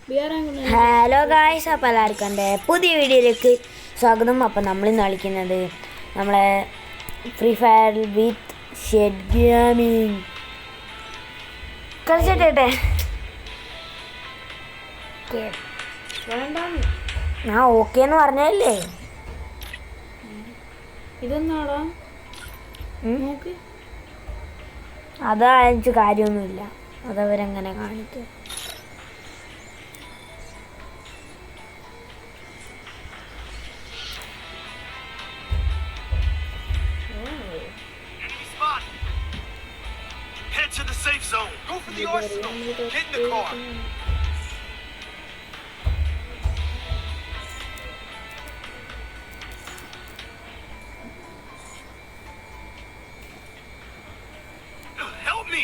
Hello guys, അപ്പോൾ എല്ലാവർക്കും എൻ്റെ പുതിയ വീഡിയോയിലേക്ക് സ്വാഗതം. അപ്പോൾ നമ്മളിന്ന് കളിക്കുന്നത് നമ്മളെ ഫ്രീ ഫയർ വിത്ത് ഷെഡ് ഗെയിമിംഗ് കളിച്ചിട്ടേ. ഞാൻ ഓക്കെ എന്ന് പറഞ്ഞല്ലേ. ഇതൊന്നാടാ അതാ എനിക്ക് കാര്യമൊന്നുമില്ല, അതവരെങ്ങനെ കാണിക്കും. Head to the safe zone. Go for the arsenal. Get in the car. Help me.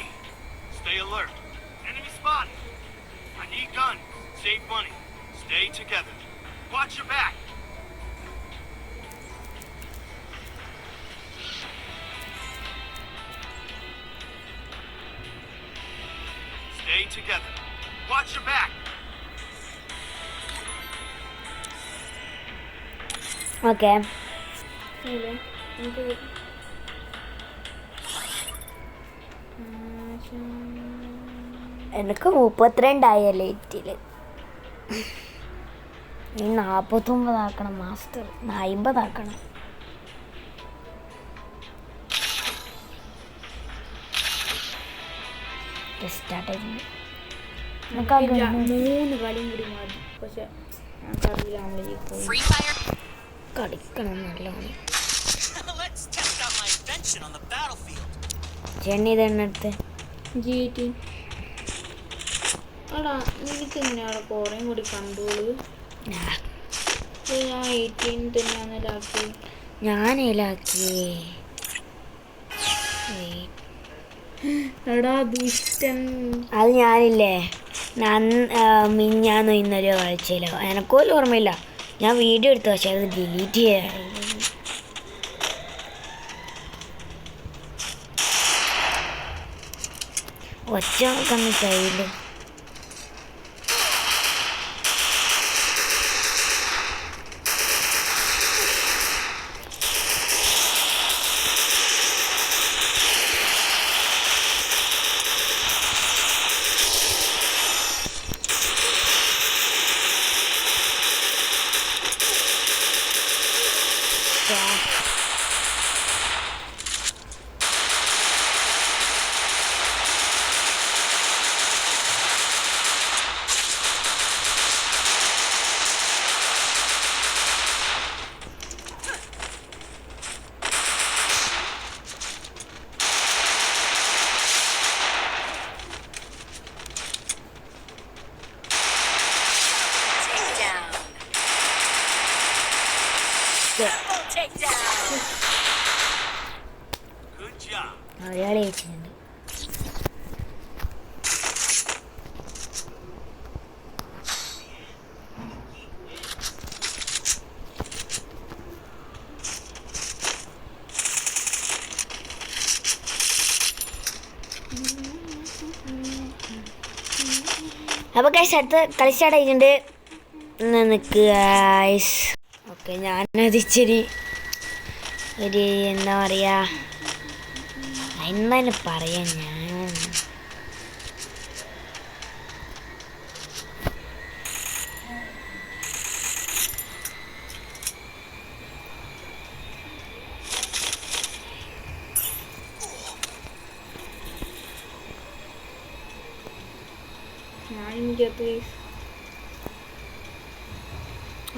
Stay alert. Enemy spotted. I need guns. Save money. Stay together. Watch your back. Stay together. Watch your back. Okay, എനിക്ക് 32 ലൈറ്റിൽ. ഈ 49 ആക്കണം master, 50 ആക്കണം. Start ആയിട്ടുണ്ട്. 3 കളിയും കൂടി മതി. പക്ഷെ ഞങ്ങൾക്കറിയില്ല കളിക്കണം നല്ലോണം. ചെണ്ണി തന്നെ എടുത്ത് G18. എടാ നിനക്ക് എങ്ങനെയാണ് കുറേയും കൂടി കണ്ടോളൂ. ഞാൻ 18 തന്നെയാണ് ഇതാക്കി. ഞാനിലാക്കി. എടാ ദുഷ്ടൻ. അത് ഞാനില്ലേ, മിഞ്ഞാന്നോ ഇന്നൊരു കാഴ്ചയിലോ എനക്കോലും ഓർമ്മയില്ല. ഞാൻ വീഡിയോ എടുത്തു, പക്ഷെ അത് ഡിലീറ്റ് ചെയ്യാറ്. ഒച്ച കന്ന് കയ്യില് മലയാളി വെച്ചിട്ടുണ്ട്. അപ്പോൾ ഗൈസ്, അടുത്ത കളി സ്റ്റാർട്ട് ആയിട്ടുണ്ട്. നിൽക്കുക ഗൈസ്. ഓക്കെ, ഞാനത് ഇച്ചിരി ഒരു എന്താ പറയുക, എന്താണ് പറയാൻ,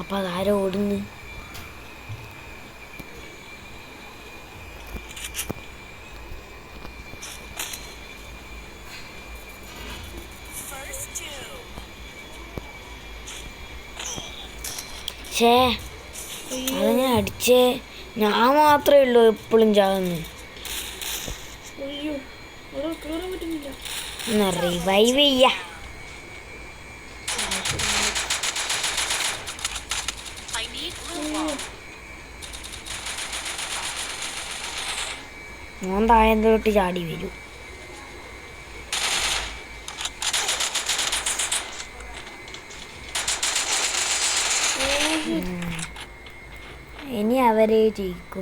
അപ്പൊ അതാരോ ഓടുന്നു. പക്ഷേ അതങ്ങനെ അടിച്ചേ, ഞാൻ മാത്രമേ ഉള്ളൂ എപ്പോഴും ചാകുന്നു. ഒന്ന് റിവൈവ് ചെയ്യ. ഞാൻ താഴത്തോട്ട് ചാടി വരൂ. ഇനി അവരെ ജയിക്കൂ.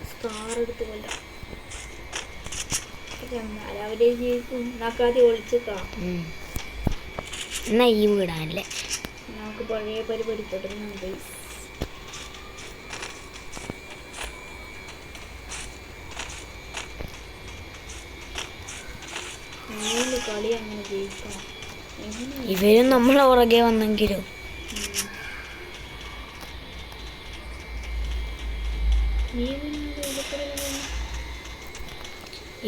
സ്റ്റാർ എടുത്ത് കൊല്ലാം. എന്നാലും അവരെ ജയിക്കും. നമുക്കാദ്യം ഒളിച്ചേക്കാം. എന്നാ ഈ വീടാണല്ലേ. നമുക്ക് പഴയ പരിപാടി തുടങ്ങുന്നുണ്ട്. കളി അങ്ങനെ ജയിക്കണം. ഇവരും നമ്മളെ പുറകെ വന്നെങ്കിലും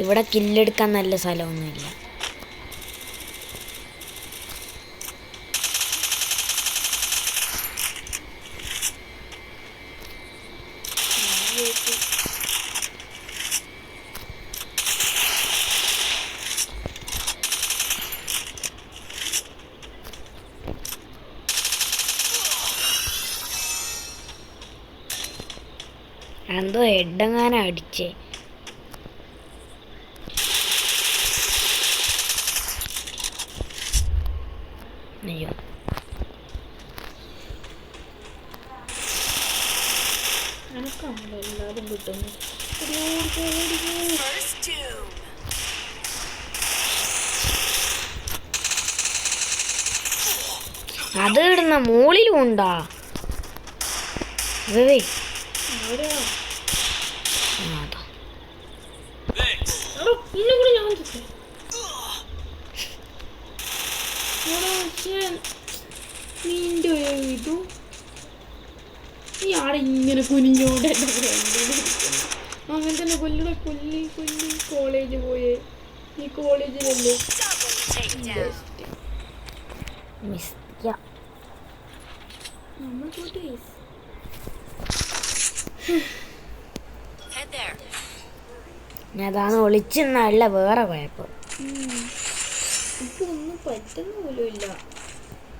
ഇവിടെ കില്ലെടുക്കാൻ നല്ല സ്ഥലമൊന്നുമില്ല. എന്തോ ഹെഡെങ്ങാനും അടിച്ചേ. അയ്യോ, എനക്കാണല്ലോ എല്ലാതും കിട്ടുന്നു. അത് ഇടുന്ന മോളിലും ഉണ്ടാ. അതെ നിന്റെ ഇതു ഈ ആടെ ഇങ്ങനെ കുനിഞ്ഞോണ്ട് അങ്ങനെ തന്നെ കൊല്ലട കൊല്ലി കോളേജ് പോയേ. ഈ കോളേജിലല്ലേ നമ്മൾ പോട്ടെ. അതാണ് ഒളിച്ചെന്നല്ല വേറെ കുഴപ്പം. ഇപ്പൊ ഒന്നും പറ്റുന്ന പോലും ഇല്ല.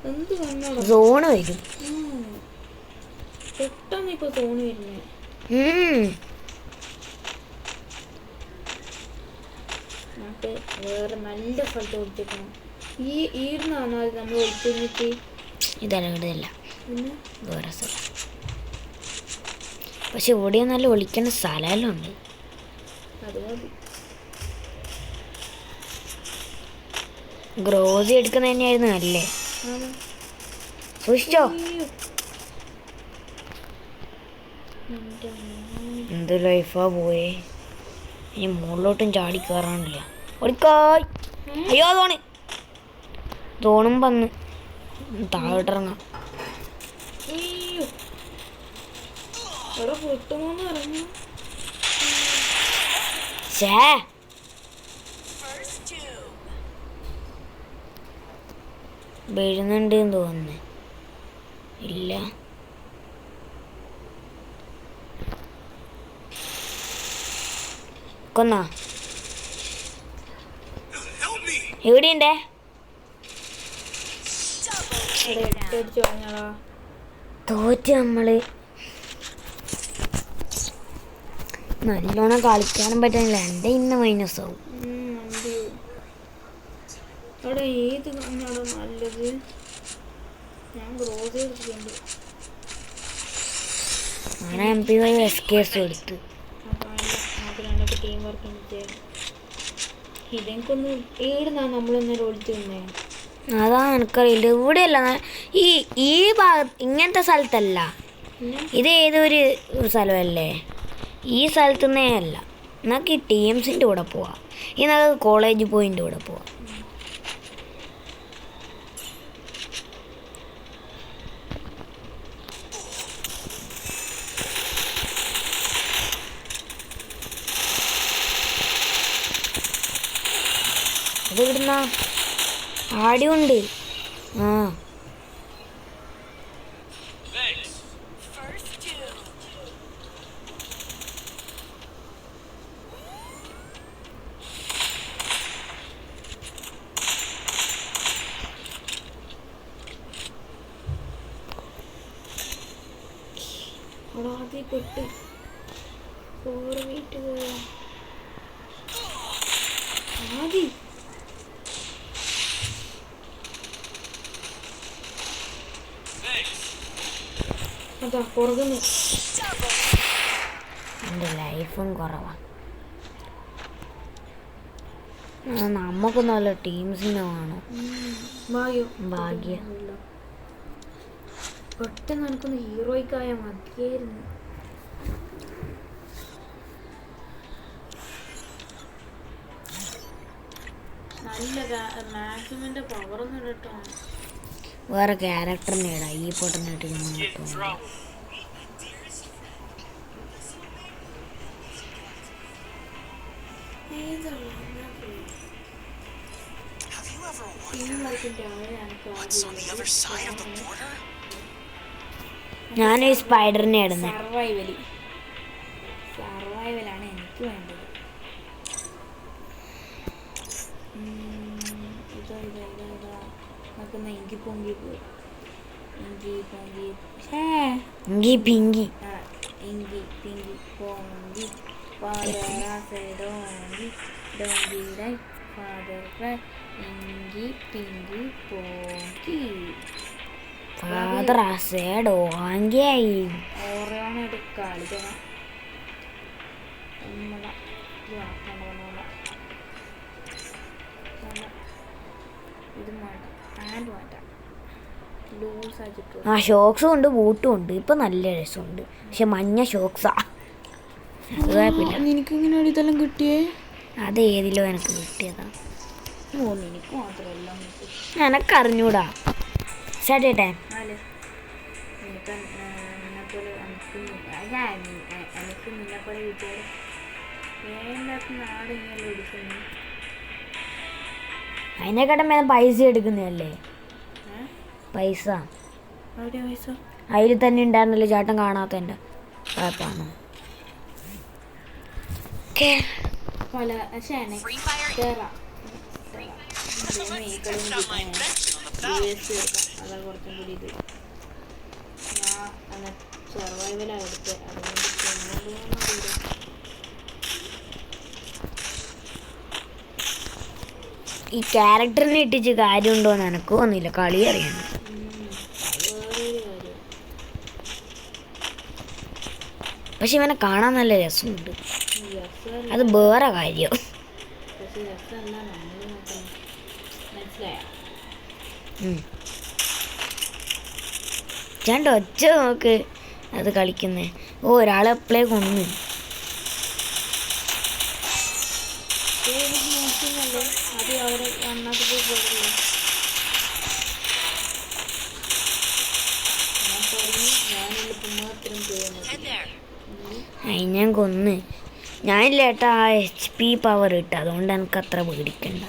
എന്ത് വന്നോളൂ സോണ് വരും. പെട്ടെന്ന് ഇപ്പൊ സോണ് വരുന്നേ. നമുക്ക് വേറെ നല്ല സ്ഥലത്ത് ഒളിച്ചേക്കണം. ഈടുന്നാണോ അത് നമ്മൾ ഒളിച്ചിട്ട്? ഇതല്ല ഇവിടെയല്ല, വേറെ സ്ഥലം. പക്ഷെ ഇവിടെ നല്ല ഒളിക്കേണ്ട സ്ഥലമെല്ലാം ഉണ്ട്. അത് മതി. ഗ്രോസി എടുക്കുന്ന തന്നെയായിരുന്നു അല്ലേ? സൂക്ഷിച്ചോ. എന്ത് ലൈഫാ പോയേ. ഇനി മുകളിലോട്ടും ചാടി കയറാനില്ല. ഓടിക്കായ്. അയ്യോ തോണും വന്ന് താഴോട്ടിറങ്ങാം. വീഴുന്നുണ്ട് തോന്നുന്നു. ഇല്ല, കൊന്നാ എവിടെയുണ്ടേ? തോറ്റ് നമ്മള്. നല്ലോണം കളിക്കാനും പറ്റുന്നില്ല. എൻ്റെ ഇന്ന് മൈനസ് ആവും. അവിടെ ഏത് കണ്ണാടോ നല്ലത്? ഞാൻ ഗ്രോസ് എടുത്തിട്ടുണ്ട്. ഞാൻ MP5 SKS എടുത്ത്. ടീം വർക്ക് ഇതെനിക്കൊന്ന് ഏടുന്നാ നമ്മളൊന്നേരം ഒളിച്ചു നിന്നേ. അതാണ് എനിക്കറിയില്ല. ഇവിടെയല്ല, ഈ ഭാഗത്ത് ഇങ്ങനത്തെ സ്ഥലത്തല്ല. ഇത് ഏതൊരു സ്ഥലമല്ലേ? ഈ സ്ഥലത്തുനിന്നേ അല്ല. നമുക്ക് ഈ ടീംസിൻ്റെ കൂടെ പോവാം. ഇനി നമുക്ക് കോളേജ് പോയിൻ്റെ കൂടെ പോവാം. അത് ഇവിടുന്ന ആടിയുണ്ട്. ആദ്യം പെട്ട് 4 മീറ്റ് പോയാ ചാടി അതാ പുറകുന്നു. എൻ്റെ ലൈഫും കുറവാണ്. നമുക്ക് നല്ല ടീംസിനെ വേണം. ഭാഗ്യം. പെട്ടെന്ന് എനിക്കൊന്ന് ഹീറോയ്ക്കായ മതിയായിരുന്നു. നല്ല മാക്സിമിന്റെ പവറൊന്നും ഇടട്ടോ. വേറെ ക്യാരക്ടറിനെ ഇടാം. ഈ പൊട്ടനായിട്ട് ഞാൻ Get in trouble. Have you ever what's on the other side of the border? ഞാൻ ഈ സ്പൈഡറിനെ ഇടുന്നത്. സർവൈവലാണ് എനിക്ക് വേണ്ടത്. നമുക്കൊന്ന് എങ്കി പൊങ്കി പോയി. എങ്കി പിങ്കി പോങ്കി ഡോങ്കി ഡോങ്കി ഫാദർ എങ്കി പിങ്കി പോങ്കി ഫാദർ ഡോങ്കിയായി. ഓരോണം എടുത്ത് കളിക്കണം. ഇത് വേണ്ട, പാൻറ് വേണ്ട, ലൂസ് ആക്കിട്ടു. ആ ഷോക്സും ഉണ്ട്, ബൂട്ടും ഉണ്ട്. ഇപ്പൊ നല്ല രസമുണ്ട്. പക്ഷെ മഞ്ഞ ഷോക്സാ. നിനക്കിങ്ങനെ ഇതെല്ലാം കിട്ടിയേ? അത് ഏതിലോ എനിക്ക് കിട്ടിയതാ. നിനക്ക് മാത്രമല്ല എനക്കറിഞ്ഞൂടാ. സ്റ്റാർട്ട് ചെയ്യട്ടെ? എനിക്ക് നിന്നെപ്പോലെ കിട്ടിയത് വേണ്ടാത്ത നാട് ഇങ്ങനെ എടുക്കുന്നു. അതിനെക്കാട്ടും വേണം പൈസ എടുക്കുന്നതല്ലേ. പൈസ അവിടെ പൈസ അതിൽ തന്നെ ഉണ്ടായിരുന്നല്ലോ ചേട്ടൻ കാണാത്തതിൻ്റെ കുഴപ്പമാണോ? പല അതാ കുറച്ചും കൂടി ഇത് ഞാൻ സർവൈവലാണ് എടുത്തത്. അതുകൊണ്ട് ഈ ക്യാരക്ടറിനെ ഇട്ടിച്ച് കാര്യമുണ്ടോയെന്ന് എനിക്ക് തോന്നില്ല. കളി അറിയണം. പക്ഷെ ഇവനെ കാണാൻ നല്ല രസമുണ്ട്. അത് വേറെ കാര്യം. ചേട്ടൻ ഒച്ച നോക്ക് അത് കളിക്കുന്നേ. ഓ ഒരാളെ എപ്പോഴേ കൊന്നു. ഞാൻ കൊന്ന്. ഞാനില്ല ഏട്ടാ ആ HP പവർ ഇട്ട്. അതുകൊണ്ട് എനിക്ക് അത്ര പേടിക്കണ്ട.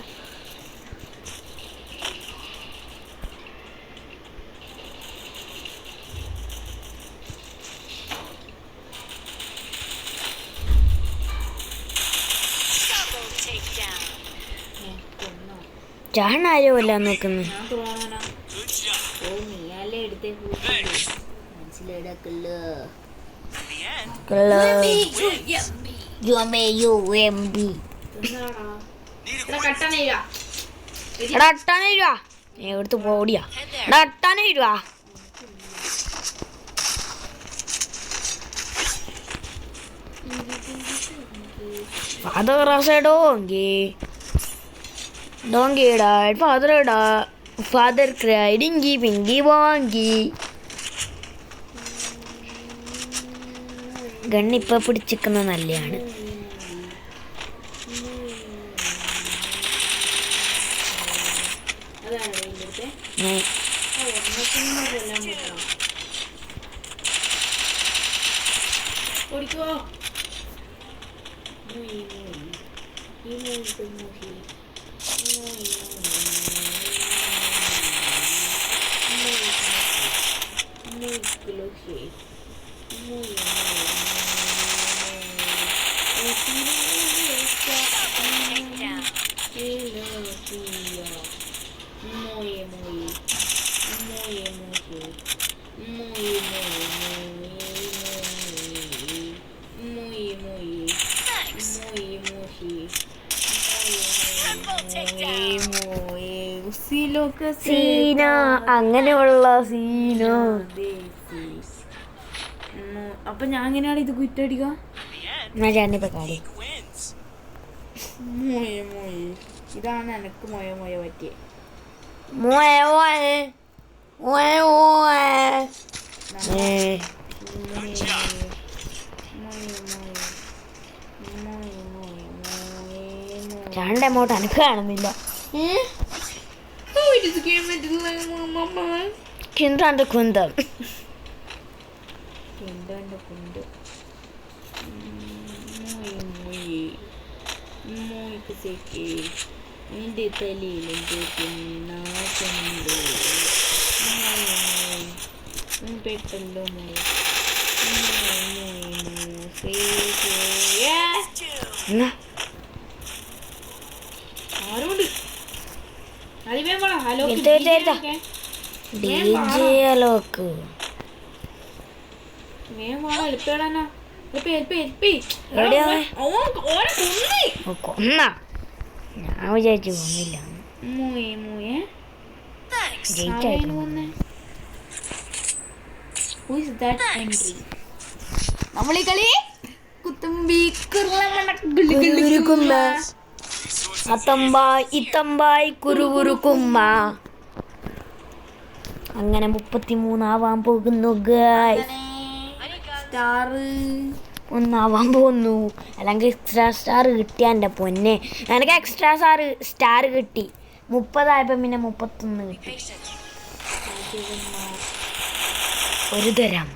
ചേട്ടൻ ആരോ അല്ല നോക്കുന്നു. എടുത്ത് പോടിയാ. Father donkey Donkey died, father cried, Ingy Pingy Bongy. ഗണ്ണിപ്പോൾ പിടിച്ചിരിക്കുന്നത് നല്ലതാണ്. സീന അങ്ങനെയുള്ള സീന. അപ്പൊ ഞാൻ എങ്ങനെയാണ് ഇത് കുറ്റടിക്ക? ഞാൻ ചേട്ടനിപ്പോ കാടി ഇതാണ് എനക്ക് മൊയ പറ്റിയ. ചേട്ടൻ്റെ എമൗണ്ട് എനിക്ക് കാണുന്നില്ല. കിന്താൻ്റെ കുന്തം നിന്റെ തലയിലെന്തോ പെട്ടല്ലോ ആരോട് അതിമേ പോണം. ഹലോ ഡിജെലോക്ക് എളുപ്പേടാനാ കൊന്ന. ഞാൻ വിചാരിച്ചു കൊന്നില്ല. നമ്മളീ കളി കുത്തുമ്പി അത്തമ്പായ് ഇത്തമ്പായ് കുറുകുറുക്കുമ്മ. അങ്ങനെ 33 ആവാൻ പോകുന്നു ഗൈസ്. സ്റ്റാർ ഒന്നാവാൻ പോകുന്നു. അല്ലെങ്കിൽ എക്സ്ട്രാ സ്റ്റാർ കിട്ടിയ എൻ്റെ പൊന്നെ. എനിക്ക് എക്സ്ട്രാ സ്റ്റാർ കിട്ടി. 30 ആയപ്പോൾ പിന്നെ 31 കിട്ടി. ഒരു തരം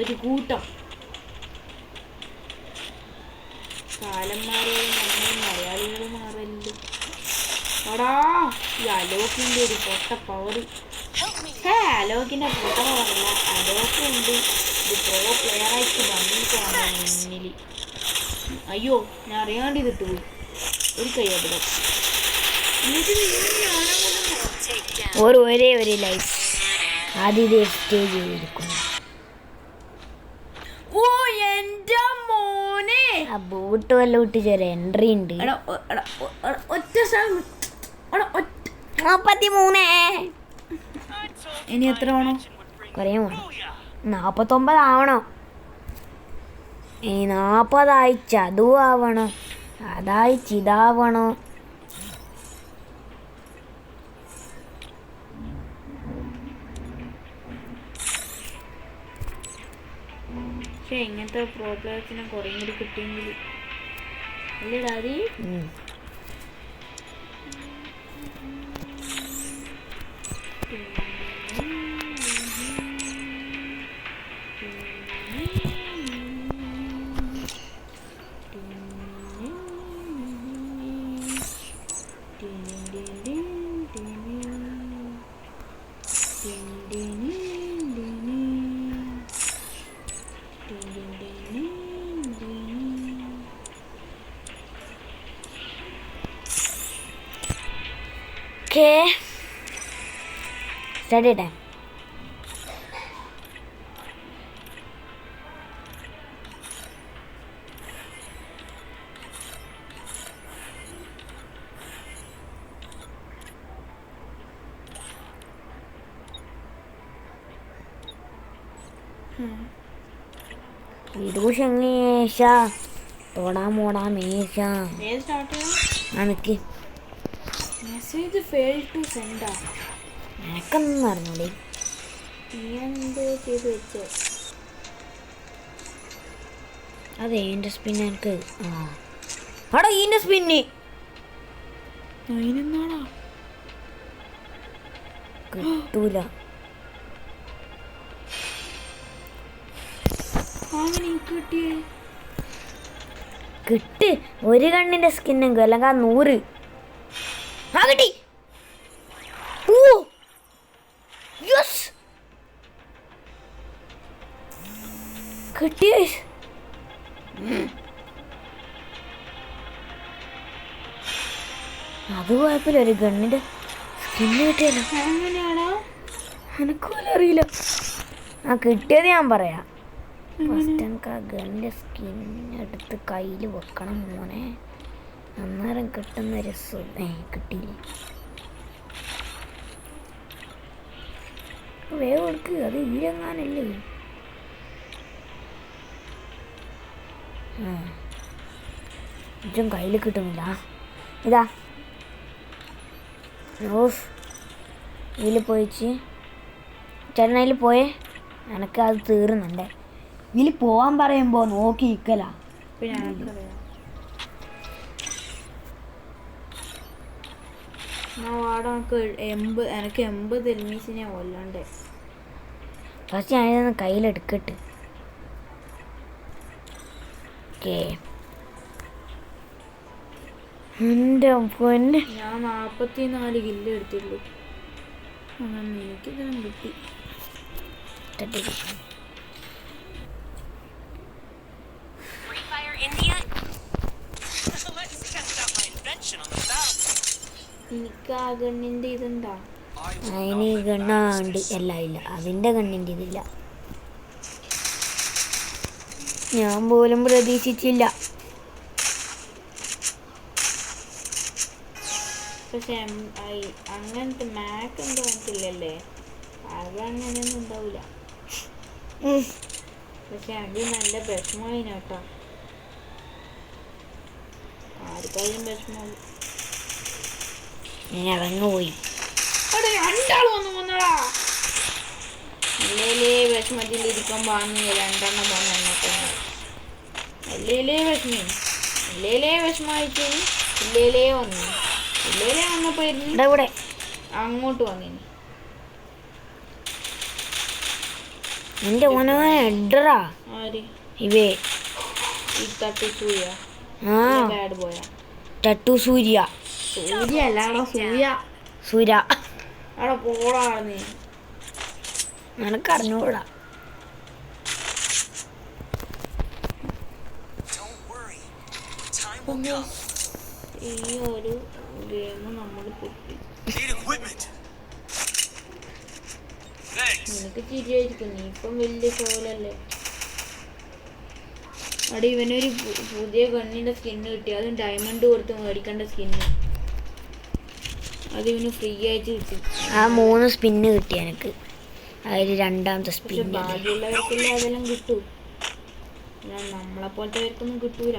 ഒരു കൂട്ടം കാലം മാറിയാലും നമ്മൾ മലയാളികൾ മാറരുത്. എടാ ഈ അലോക്കിൻ്റെ ഒരു പൊട്ട പവർ. അലോക്കിൻ്റെ പൊട്ട പവറല്ല, അലോക്കുണ്ട് ഒരു പ്രോ പ്ലെയറായിട്ട് വന്നിട്ടാണ് മുന്നിൽ. അയ്യോ ഞാൻ അറിയാണ്ട് ഇതിട്ട് പോയി. ഒരു കൈ അവിടെ ഒരേ ഒരു ലൈഫ് ആദ്യത്തെ സ്റ്റേജ് ചെയ്തിരിക്കുന്നു. ഓ എൻ്റെ മോനെ, ആ ബൂട്ട് വല്ല വിട്ട് ചെറിയ എൻട്രി ഉണ്ട്. ഒറ്റ 33. ഇനി എത്ര വേണോ? കുറേ വേണം. 49 ആവണം. ഇനി 40 ആയിച്ച അതും ആവണം. അതായിച്ച് ഇതാവണം. പക്ഷെ ഇങ്ങനത്തെ പ്രോ പ്ലേയേഴ്സിനെ കുറേ കൂടി കിട്ടിയെങ്കിൽ അല്ലേ ഡാഡി? Okay. Study time. വിദൂഷങ്ങേശ തോടാമോടാ മേശ അനക്ക് മെസ്സേജ് ഫെയിൽ ടു സെൻഡ്. എനക്കൊന്നും അറിഞ്ഞൂടെ. നീ എന്തോ ചെയ്ത് വെച്ചോ? അതെ എൻ്റെ സ്പിൻ എനിക്ക് അവിടെ ഈൻ്റെ സ്പിന്ന് അതിനെന്താടാ കിട്ടൂല. കിട്ട് ഒരു കണ്ണിന്റെ സ്കിന്നെങ്കിൽ അല്ലെങ്കിൽ 100 ആ കിട്ടി. ഓ യെസ് കിട്ടി. അത് കുഴപ്പമില്ല, ഒരു ഗണ്ണിന്റെ സ്കിന്ന് കിട്ടിയല്ലോ. എങ്ങനെയാണോ എനക്കുപോലും അറിയില്ല. ആ കിട്ടിയത് ഞാൻ പറയാം. ഫസ്റ്റ് എനിക്ക് ആ ഗണ്ണിന്റെ സ്കിൻ എടുത്ത് കയ്യിൽ വെക്കണം മോനെ. അന്നേരം കിട്ടുന്ന രസം കിട്ടിയില്ല. വേഗം കൊടുക്കുക, അത് ഈരങ്ങാനല്ലേ. ഇതും കയ്യിൽ കിട്ടുന്നില്ല. ഇതാ ഓഫ്, ഇതിൽ പോയിച്ച് ചേട്ടനതിൽ പോയേ. എനക്ക് അത് തീർന്നുണ്ടേ. ഇതിൽ പോവാൻ പറയുമ്പോൾ നോക്കി നിൽക്കലാ. എനിക്ക് 80 എൽമീസിനെ കൊല്ലണ്ടേ. ഫസ്റ്റ് ഞാനിതൊന്ന് കയ്യിലെടുക്കട്ടെ. ഓക്കേ, എൻ്റെ പൊന്നെ, ഞാൻ 44 കില്ല് എടുത്തുള്ളൂ. അങ്ങനെ എനിക്കിതിനും കിട്ടി. എനിക്ക് ആ ഗണ്ണിന്റെ ഇതുണ്ടാ? അതിന് ഗണ്ണുണ്ട്. എല്ലാം ഇല്ല, അതിൻ്റെ ഗണ്ണിൻ്റെ ഇതില്ല. ഞാൻ പോലും പ്രതീക്ഷിച്ചില്ല. പക്ഷെ അങ്ങനത്തെ മാക്ക് എന്തോ എനിക്കില്ലല്ലേ, അത് അങ്ങനെയൊന്നും ഉണ്ടാവില്ല. പക്ഷെ അത് നല്ല വിഷമമായി കേട്ടോ, ആർക്കായാലും വിഷമമാവും. ഞാൻ ഇറങ്ങുപോയി. അവിടെ 2 ആൾ വന്നു വന്നടാ. അല്ലേലേ വിഷമത്തിലിരിക്കുമ്പോ 2 വന്നു എന്നെ. അല്ലേലേ വിഷമായിട്ട് ഇല്ലേലേ വന്നു. ഇല്ലേലേ വന്നപ്പോ ഇവിടെ അങ്ങോട്ട് വന്നിന്. എന്റെ മോനെ എഡറാ ആര്? ഇവേ ഈ തട്ടി സൂര്യ ബാഡ് ബോയാ? ടട്ടു സൂര്യ. സൂര്യ അല്ലാടാ, സൂര്യ. അവിടെ പോടാ നീ. നിനക്ക് അറിഞ്ഞൂടാ. ഈ ഒരു ഗെയിം നമ്മൾ പൊട്ടി. നിനക്ക് ചിരിയായിരിക്കും, നീ ഇപ്പം വലിയ ഷോലല്ലേ. അവിടെ ഇവനൊരു പുതിയ ഗണ്ണിന്റെ സ്കിന്ന് കിട്ടി, അതും ഡയമണ്ട് കൊടുത്ത് മേടിക്കേണ്ട സ്കിന്ന്. അത് ഇവന് ഫ്രീ ആയിട്ട് കിട്ടി. ആ 3 സ്പിന്ന് കിട്ടി എനിക്ക്. അതിൽ രണ്ടാമത്തെ പക്ഷെ സ്പിന്ന്. ബാക്കിയുള്ളവർക്കെല്ലാം അതെല്ലാം കിട്ടൂ, നമ്മളെ പോലത്തെ പേർക്കൊന്നും കിട്ടൂല.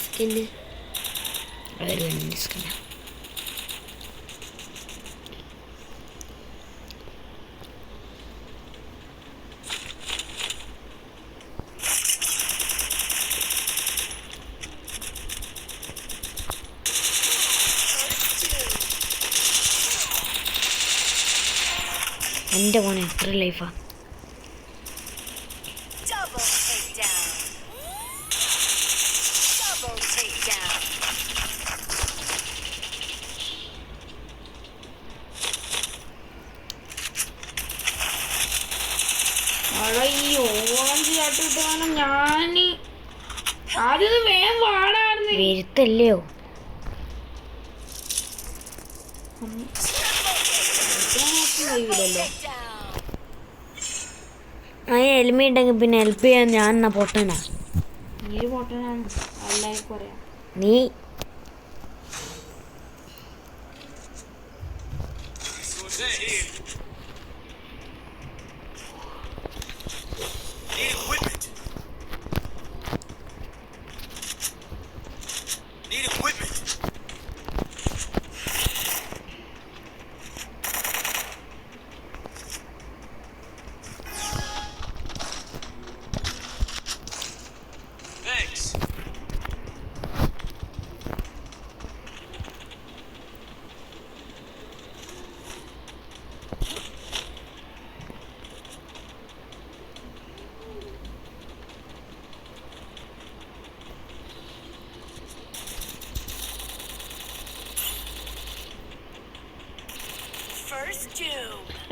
സ്കിന്ന് സ്കിന്ന് എൻ്റെ മോനെ എത്ര ലൈഫാ. അവിടെ ഈ ഓറഞ്ച് ചാട്ടിട്ട് വേണം ഞാൻ ആദ്യം വേഗം പാടായിരുന്നു. വരുത്തല്ലയോ. കഴിയില്ലല്ലോ. ആ എലിമി ഉണ്ടെങ്കിൽ പിന്നെ ഹെൽപ്പ് ചെയ്യാൻ ഞാൻ എന്നാ പൊട്ടനാ. നീ പൊട്ടനാണ്, എല്ലാവർക്കും അറിയാം. നീ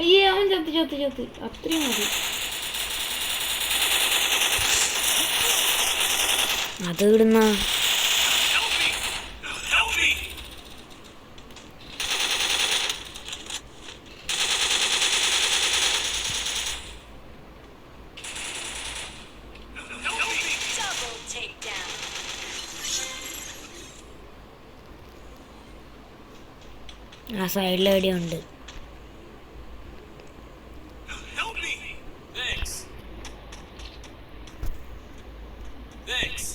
അയ്യേ അവൻ ചത്ത് അത്രയും മതി. അത് ഇടുന്ന Take ആ സൈഡിൽ എവിടെയുണ്ട്. Help me! Thanks. Thanks.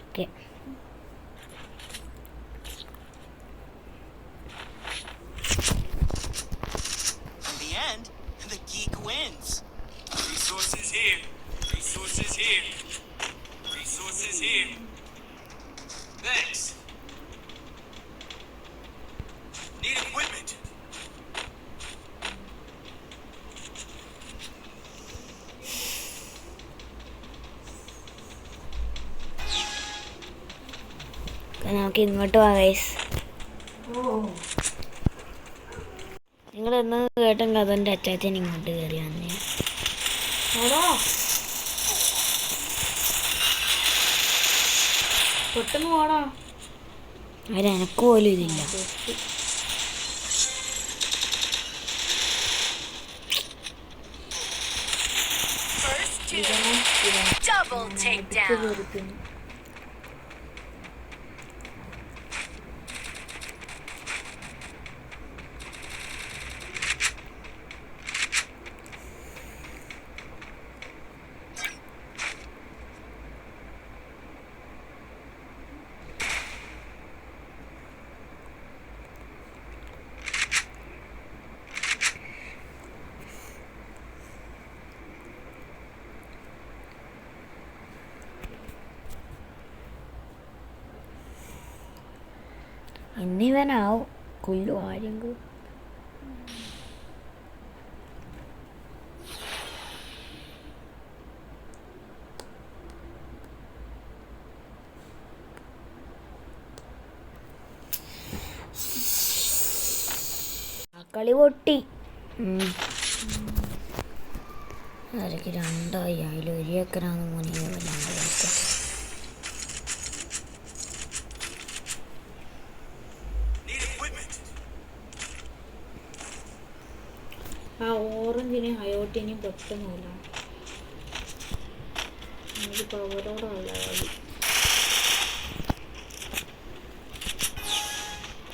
Okay. In the end, the geek wins. Resources here. Resources here. Resources here. Thanks. Need equipment. നമുക്ക് ഇങ്ങോട്ട് പോവാം ഗൈസ്. നിങ്ങൾ എന്ന് കേട്ടെങ്കിൽ അതെൻ്റെ അച്ചാച്ചൻ ഇങ്ങോട്ട് കയറി വന്നേ. പെട്ടെന്ന് പോടാ. അവരെനക്ക് പോലും ഇതില്ല. Double takedown. എന്നിവനാവും കൊല്ലു ആരെങ്കിലും. കളി പൊട്ടി. അതൊക്കെ 2 അതിൽ 1 ഏക്കറാണ് മോനെ. ആ ഓറഞ്ചിനെ ഹയോട്ടിനെയും പെട്ടെന്ന് പോലെ എനിക്ക് പവറോടുള്ള കളി.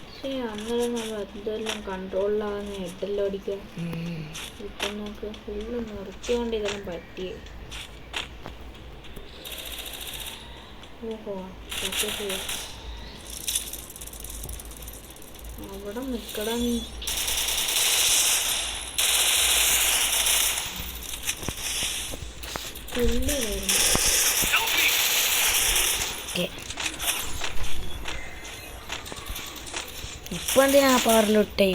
പക്ഷേ അന്നേരം നമ്മൾ എന്തെല്ലാം കൺട്രോളിലാകുന്ന ഹെഡെല്ലാം അടിക്കാം. ഇപ്പം നോക്ക് ഫുള്ള് നിർത്തിക്കൊണ്ട് ഇതെല്ലാം പറ്റിയേ. ഓഹോ അവിടെ നിൽക്കടാ നീ. ഇപ്പൊ എന്തിനാ പവറിലിട്ടേ?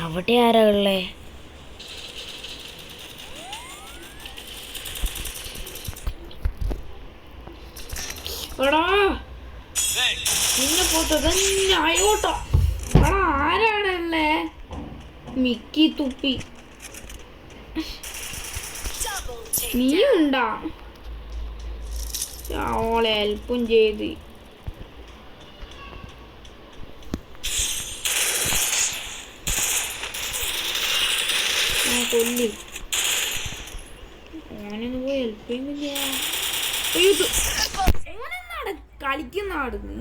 അവിടെ ആരാ ഉള്ളേ? എടാ നിന്നെ പോട്ട് തന്നെ ആയോട്ടോ. എടാ ആരാണല്ലേ? മിക്കി തുപ്പി നീയുണ്ടാ? ഓളെ ഹെൽപ്പും ചെയ്ത് കൊല്ലി. ഓനൊന്ന് പോയി ഹെൽപ്പ് ചെയ്യുന്നില്ല. കളിക്കുന്നാടുന്ന്.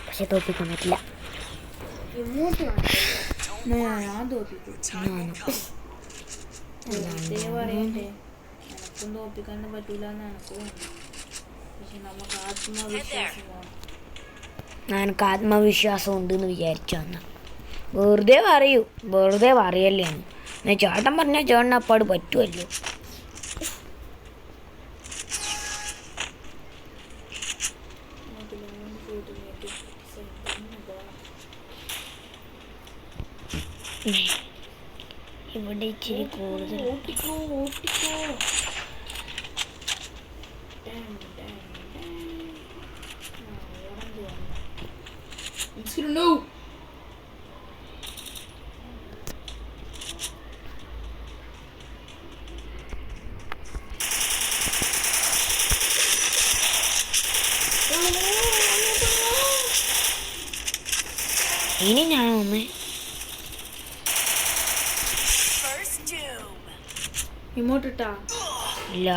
പക്ഷെ തോപ്പിക്കാൻ പറ്റില്ല. ഞാൻ തോപ്പിക്കും. പറയണ്ടേ എനക്കും തോപ്പിക്കാൻ പറ്റൂല എന്ന് എനക്കും. പക്ഷെ നമുക്ക് ആത്മവിശ്വാസം വേണം. എനിക്ക് ആത്മവിശ്വാസം ഉണ്ടെന്ന് വിചാരിച്ചു വന്ന വെറുതെ പറയൂ. വെറുതെ പറയല്ലേ. ചേട്ടൻ പറഞ്ഞാൽ ചേട്ടൻ അപ്പാട് പറ്റുമല്ലോ. ഇവിടെ ഇച്ചിരി കൂടുതൽ. No. ഇനി ഞാൻ ഒന്ന് First doom. ഇങ്ങോട്ടിട്ടാ ഇല്ല.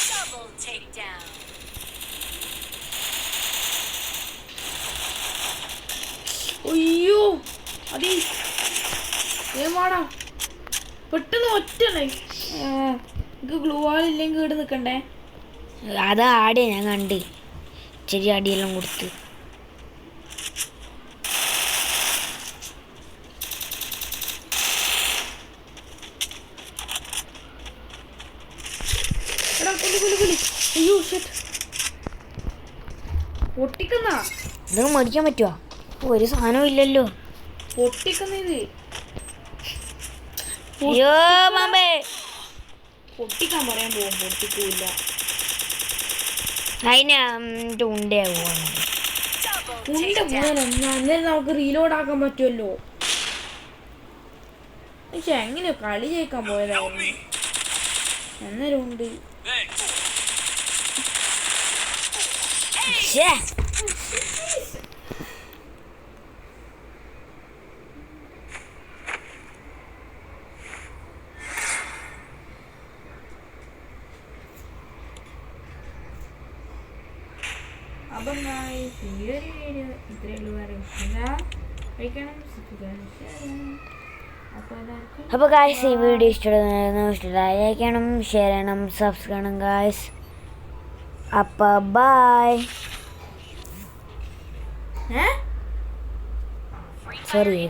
Double takedown. അയ്യോ അതെ ഏമാടാ പെട്ടെന്ന് ഒറ്റണേ എനിക്ക് ഗ്ലൂ വാളില്ലെങ്കിൽ ഇവിടെ നിൽക്കണ്ടേ. അത് ആടെ ഞാൻ കണ്ട് ഇച്ചിരി അടിയെല്ലാം കൊടുത്ത്. എടാ കുലി അയ്യോ ഷെറ്റ് പൊട്ടിക്കുന്ന ഇത് മേടിക്കാൻ പറ്റുമോ? ഒരു സാധനവും ഇല്ലല്ലോ. പൊട്ടിക്കുന്ന ഇത് അയ്യോ മാമേ, പൊട്ടിക്കാൻ പറയാൻ പോകും പൊട്ടിക്കൂല. അതിന് ഉണ്ടേ പോവാണ്. Double ഉണ്ട takedown. പോലെ അന്നേരം നമുക്ക് റീലോഡ് ആക്കാൻ പറ്റുമല്ലോ. പക്ഷെ എങ്ങനെയോ കളി ജയിക്കാൻ പോയതായിരുന്നു. അന്നേരം ഉണ്ട് ശ്ശേ. അപ്പം ഈ ഒരു വീഡിയോ ഇത്രയേ ഉള്ളൂ. കഴിക്കണം അപ്പോൾ എല്ലാവർക്കും അപ്പോൾ ഗായ്സ് ഈ വീഡിയോ ഇഷ്ടമായി ലൈക്ക് ചെയ്യണം, ഷെയർ ചെയ്യണം, സബ്സ്ക്രൈബ് ചെയ്യണം ഗായ്സ്. അപ്പോൾ ബൈ. സോറി.